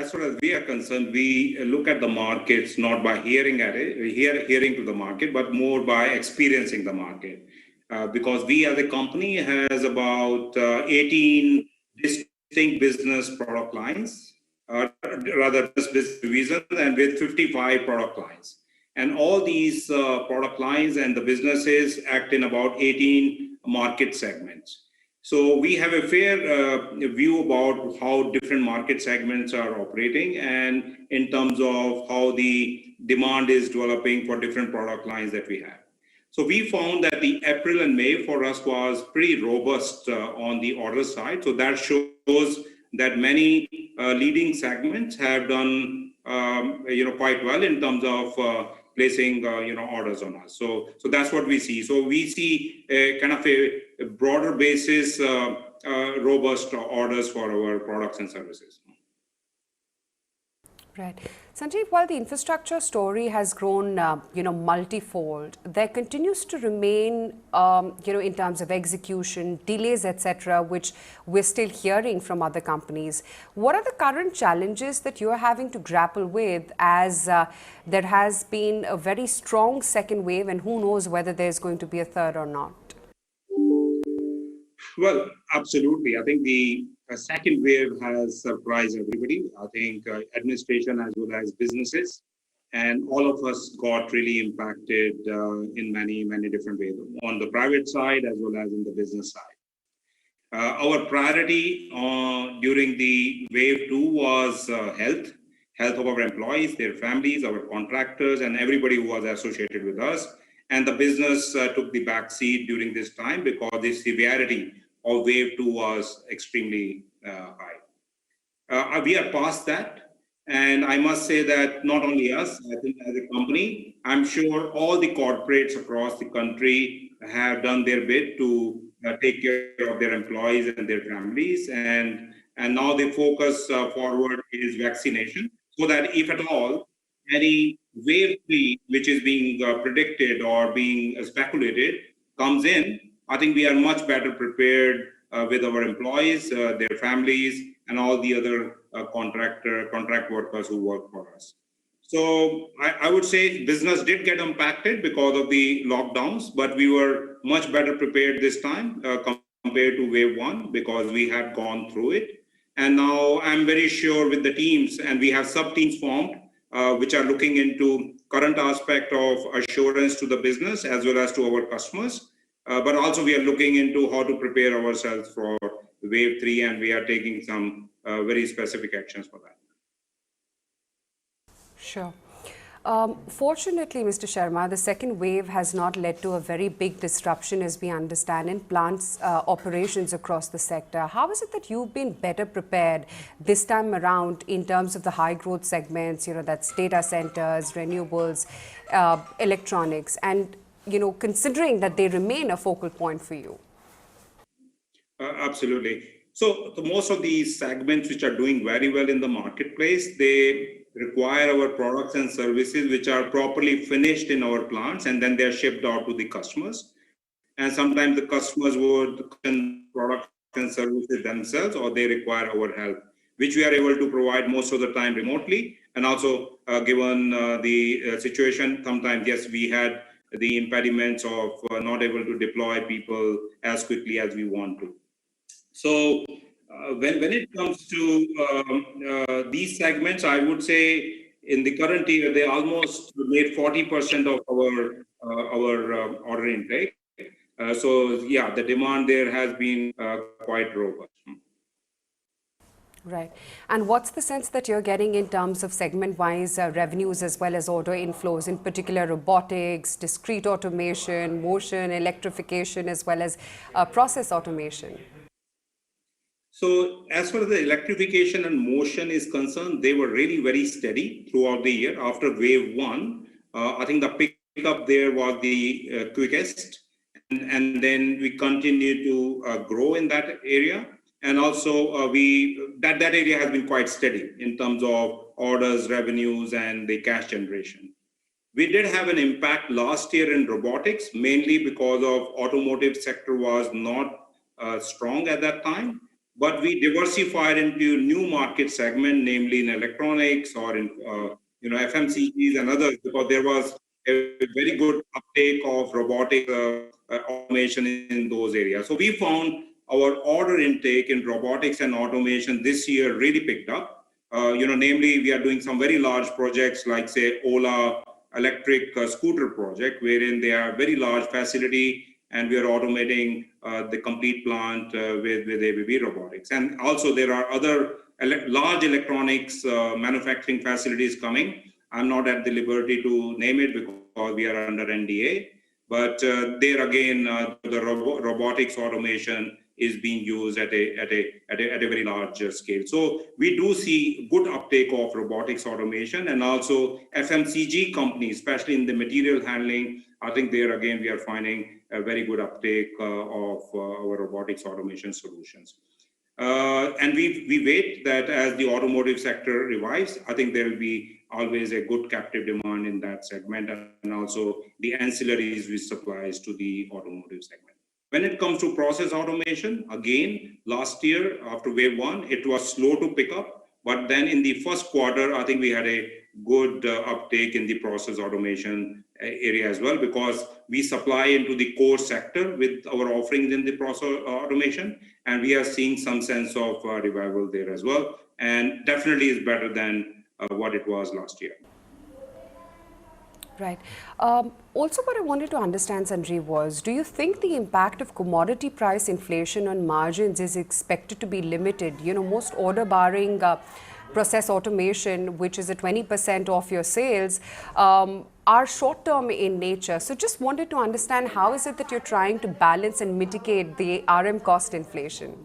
as far as we are concerned, we look at the markets not by hearing at it, hearing to the market, but more by experiencing the market. Because we as a company has about 18 distinct business product lines, rather business divisions, and with 55 product lines. And all these product lines and the businesses act in about 18 market segments. So we have a fair view about how different market segments are operating and in terms of how the demand is developing for different product lines that we have. So we found that the April and May for us was pretty robust on the order side. So that shows that many leading segments have done quite well in terms of placing orders on us. So that's what we see. So we see a kind of a broader basis, robust orders for our products and services. Right. Sanjeev, while the infrastructure story has grown, multifold, there continues to remain, in terms of execution, delays, etc., which we're still hearing from other companies. What are the current challenges that you are having to grapple with as there has been a very strong second wave, and who knows whether there's going to be a third or not? Well, absolutely. I think the second wave has surprised everybody. I think administration as well as businesses, and all of us got really impacted in many, many different ways, on the private side as well as in the business side. Our priority during the wave 2 was health of our employees, their families, our contractors, and everybody who was associated with us. And the business took the back seat during this time because the severity of wave 2 was extremely high. We are past that. And I must say that not only us, I think as a company, I'm sure all the corporates across the country have done their bit to take care of their employees and their families. And now the focus forward is vaccination, so that if at all any wave 3, which is being predicted or being speculated, comes in, I think we are much better prepared with our employees, their families, and all the other contract workers who work for us. So I would say business did get impacted because of the lockdowns, but we were much better prepared this time compared to wave 1 because we had gone through it. And now I'm very sure with the teams, and we have sub-teams formed, which are looking into current aspect of assurance to the business as well as to our customers. But also we are looking into how to prepare ourselves for wave 3, and we are taking some very specific actions for that. Sure. Fortunately, Mr. Sharma, the second wave has not led to a very big disruption, as we understand, in plants operations across the sector. How is it that you've been better prepared this time around in terms of the high growth segments, that's data centers, renewables, electronics, and, considering that they remain a focal point for you? Absolutely. So most of these segments which are doing very well in the marketplace, they require our products and services which are properly finished in our plants, and then they're shipped out to the customers. And sometimes the customers would products and services themselves, or they require our help, which we are able to provide most of the time remotely. And also given the situation, sometimes, yes, we had the impediments of not able to deploy people as quickly as we want to. So when it comes to these segments, I would say in the current year, they almost made 40% of our order intake. So yeah, the demand there has been quite robust. Right. And what's the sense that you're getting in terms of segment-wise revenues as well as order inflows, in particular robotics, discrete automation, motion, electrification, as well as process automation? So as far as the electrification and motion is concerned, they were really very steady throughout the year. After wave 1, I think the pickup there was the quickest. And then we continue to grow in that area. And also that area has been quite steady in terms of orders, revenues, and the cash generation. We did have an impact last year in robotics, mainly because of automotive sector was not strong at that time. but we diversified into new market segment, namely in electronics or in FMCGs and others, because there was a very good uptake of robotic automation in those areas. So we found our order intake in robotics and automation this year really picked up. Namely, we are doing some very large projects like, say, Ola electric scooter project, wherein they are very large facility, and we are automating the complete plant with ABB robotics. And also there are other large electronics manufacturing facilities coming. I'm not at the liberty to name it because we are under NDA, but there again, the robotics automation is being used at a very large scale. So we do see good uptake of robotics automation, and also FMCG companies, especially in the material handling. I think there again, we are finding a very good uptake of our robotics automation solutions. And we wait that as the automotive sector revives, I think there will be always a good captive demand in that segment, and also the ancillaries which supplies to the automotive segment. When it comes to process automation, again, last year after wave one, it was slow to pick up, but then in the first quarter, I think we had a good uptake in the process automation area as well, because we supply into the core sector with our offerings in the process automation, and we are seeing some sense of revival there as well, and definitely is better than what it was last year. Right. Also, what I wanted to understand, Sanjeev, was, do you think the impact of commodity price inflation on margins is expected to be limited? Most order barring process automation, which is a 20% of your sales, are short-term in nature. So just wanted to understand, how is it that you're trying to balance and mitigate the RM cost inflation?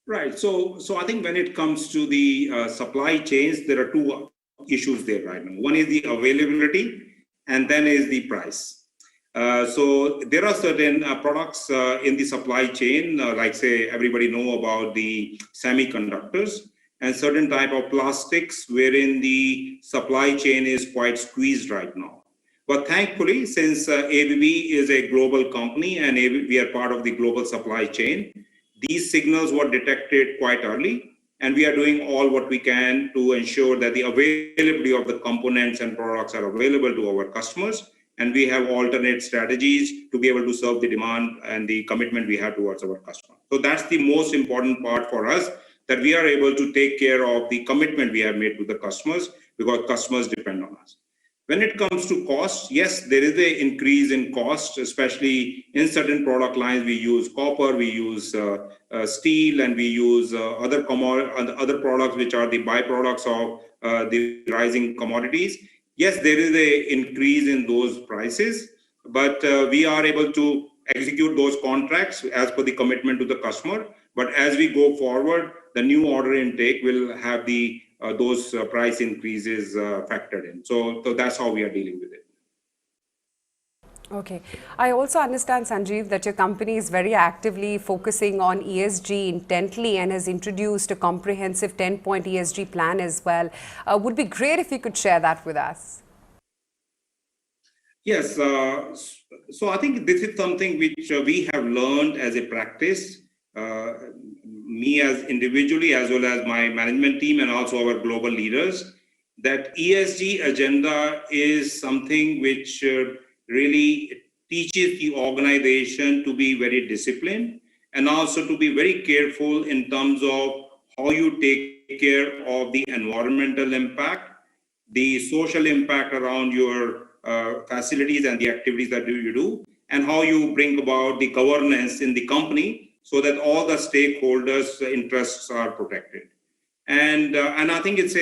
Right. So I think when it comes to the supply chains, there are two issues there right now. One is the availability, and then is the price. So there are certain products in the supply chain, like, say, everybody know about the semiconductors, and certain type of plastics wherein the supply chain is quite squeezed right now. But thankfully, since ABB is a global company and we are part of the global supply chain, these signals were detected quite early, and we are doing all what we can to ensure that the availability of the components and products are available to our customers, and we have alternate strategies to be able to serve the demand and the commitment we have towards our customer. So that's the most important part for us, that we are able to take care of the commitment we have made to the customers, because customers depend on us. When it comes to cost, yes, there is an increase in cost, especially in certain product lines. We use copper, we use steel, and we use other products which are the byproducts of the rising commodities. Yes, there is an increase in those prices, but we are able to execute those contracts as per the commitment to the customer. But as we go forward, the new order intake will have those price increases factored in. So that's how we are dealing with it. Okay. I also understand, Sanjeev, that your company is very actively focusing on ESG intently and has introduced a comprehensive 10-point ESG plan as well. Would be great if you could share that with us. Yes. So I think this is something which we have learned as a practice. Me as individually, as well as my management team and also our global leaders, that ESG agenda is something which really teaches the organization to be very disciplined, and also to be very careful in terms of how you take care of the environmental impact, the social impact around your facilities and the activities that you do, and how you bring about the governance in the company, so that all the stakeholders' interests are protected. And I think it's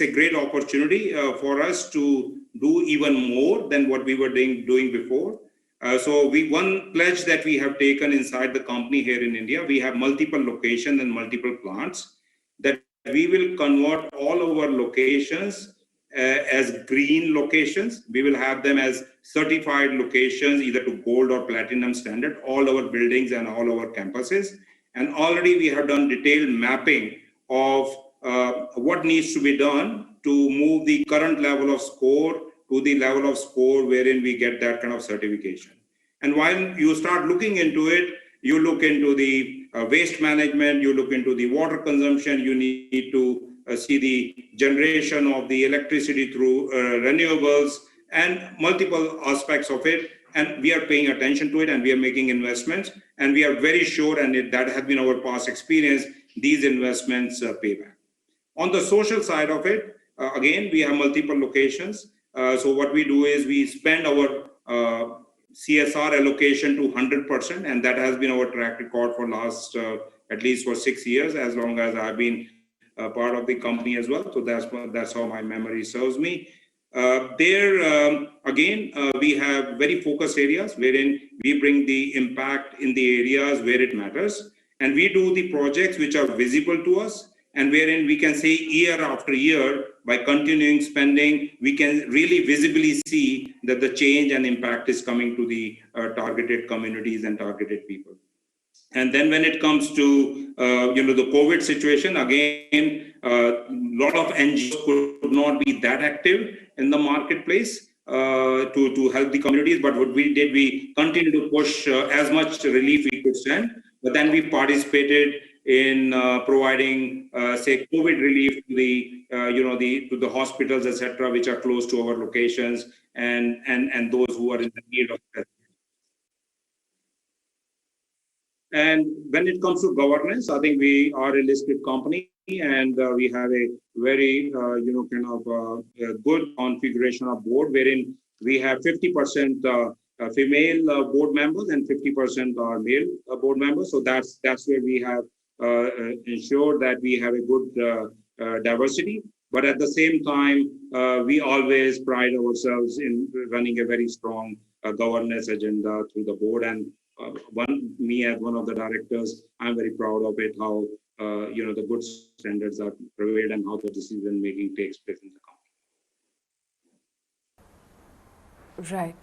a great opportunity for us to do even more than what we were doing before. So one pledge that we have taken inside the company here in India, we have multiple locations and multiple plants, that we will convert all our locations as green locations. We will have them as certified locations, either to gold or platinum standard, all our buildings and all our campuses. And already we have done detailed mapping of what needs to be done to move the current level of score to the level of score wherein we get that kind of certification. And while you start looking into it, you look into the waste management, you look into the water consumption, you need to see the generation of the electricity through renewables and multiple aspects of it. And we are paying attention to it and we are making investments. And we are very sure, and that has been our past experience, these investments pay back. On the social side of it, again, we have multiple locations. So what we do is we spend our CSR allocation to 100%, and that has been our track record for last at least for 6 years, as long as I've been part of the company as well. So that's how my memory serves me. We have very focused areas wherein we bring the impact in the areas where it matters, and we do the projects which are visible to us, and wherein we can say year after year, by continuing spending, we can really visibly see that the change and impact is coming to the targeted communities and targeted people. And then when it comes to the COVID situation, again, a lot of NGOs could not be that active in the marketplace to help the communities. But what we did, we continued to push as much relief we could send. But then we participated in providing, say, COVID relief to the hospitals, etc., which are close to our locations, and those who are in the need of that. And when it comes to governance, I think we are a listed company, and we have a very good configuration of board, wherein we have 50% female board members and 50% are male board members. So that's where we have ensured that we have a good diversity. But at the same time, we always pride ourselves in running a very strong governance agenda through the board. And me as one of the directors, I'm very proud of it, how the good standards are prevailed and how the decision making takes place in the company. Right.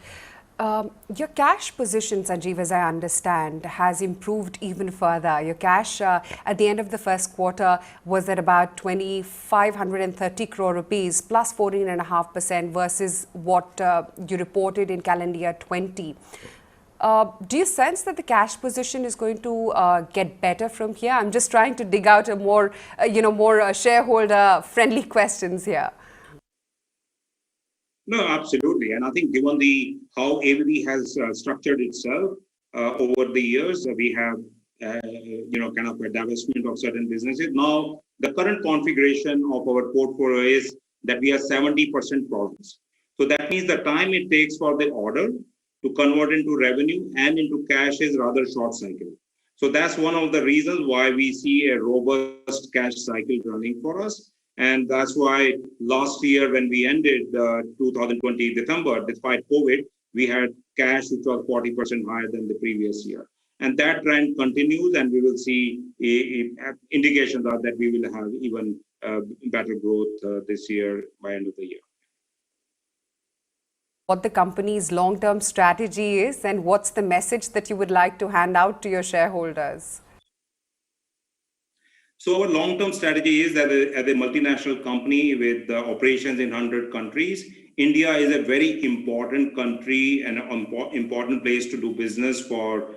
Your cash position, Sanjeev, as I understand, has improved even further. Your cash at the end of the first quarter was at about 2,530 crore rupees, plus 14.5% versus what you reported in calendar year 20. Do you sense that the cash position is going to get better from here? I'm just trying to dig out a more shareholder-friendly questions here. No, absolutely. And I think given how ABB has structured itself over the years, we have, kind of a divestment of certain businesses. Now, the current configuration of our portfolio is that we are 70% products. So that means the time it takes for the order to convert into revenue and into cash is rather short cycle. So that's one of the reasons why we see a robust cash cycle running for us. And that's why last year when we ended 2020 December, despite COVID, we had cash which was 40% higher than the previous year. And that trend continues, and we will see indications are that we will have even better growth this year by end of the year. What the company's long-term strategy is, and what's the message that you would like to hand out to your shareholders? So our long-term strategy is that as a multinational company with operations in 100 countries, India is a very important country and an important place to do business for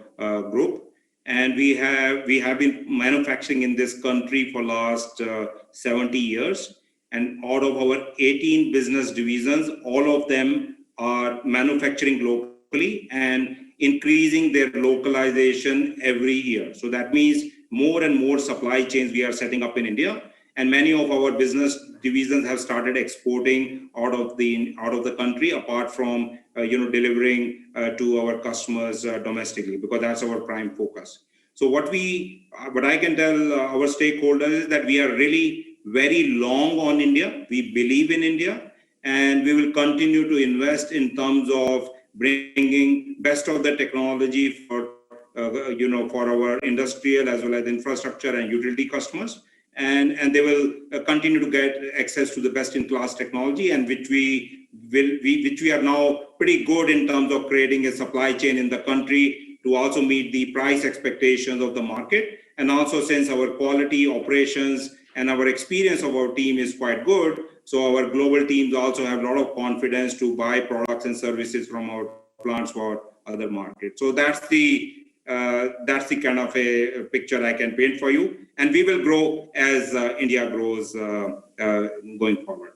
group. And we have been manufacturing in this country for last 70 years. And out of our 18 business divisions, all of them are manufacturing locally and increasing their localization every year. So that means more and more supply chains we are setting up in India, and many of our business divisions have started exporting out of the country, apart from delivering to our customers domestically, because that's our prime focus. So what I can tell our stakeholders is that we are really very long on India. We believe in India, and we will continue to invest in terms of bringing best of the technology for our industrial as well as infrastructure and utility customers, and they will continue to get access to the best-in-class technology, and which we are now pretty good in terms of creating a supply chain in the country to also meet the price expectations of the market. And also, since our quality operations and our experience of our team is quite good, so our global teams also have a lot of confidence to buy products and services from our plants for other markets. So that's the that's the kind of a picture I can paint for you. And we will grow as India grows going forward.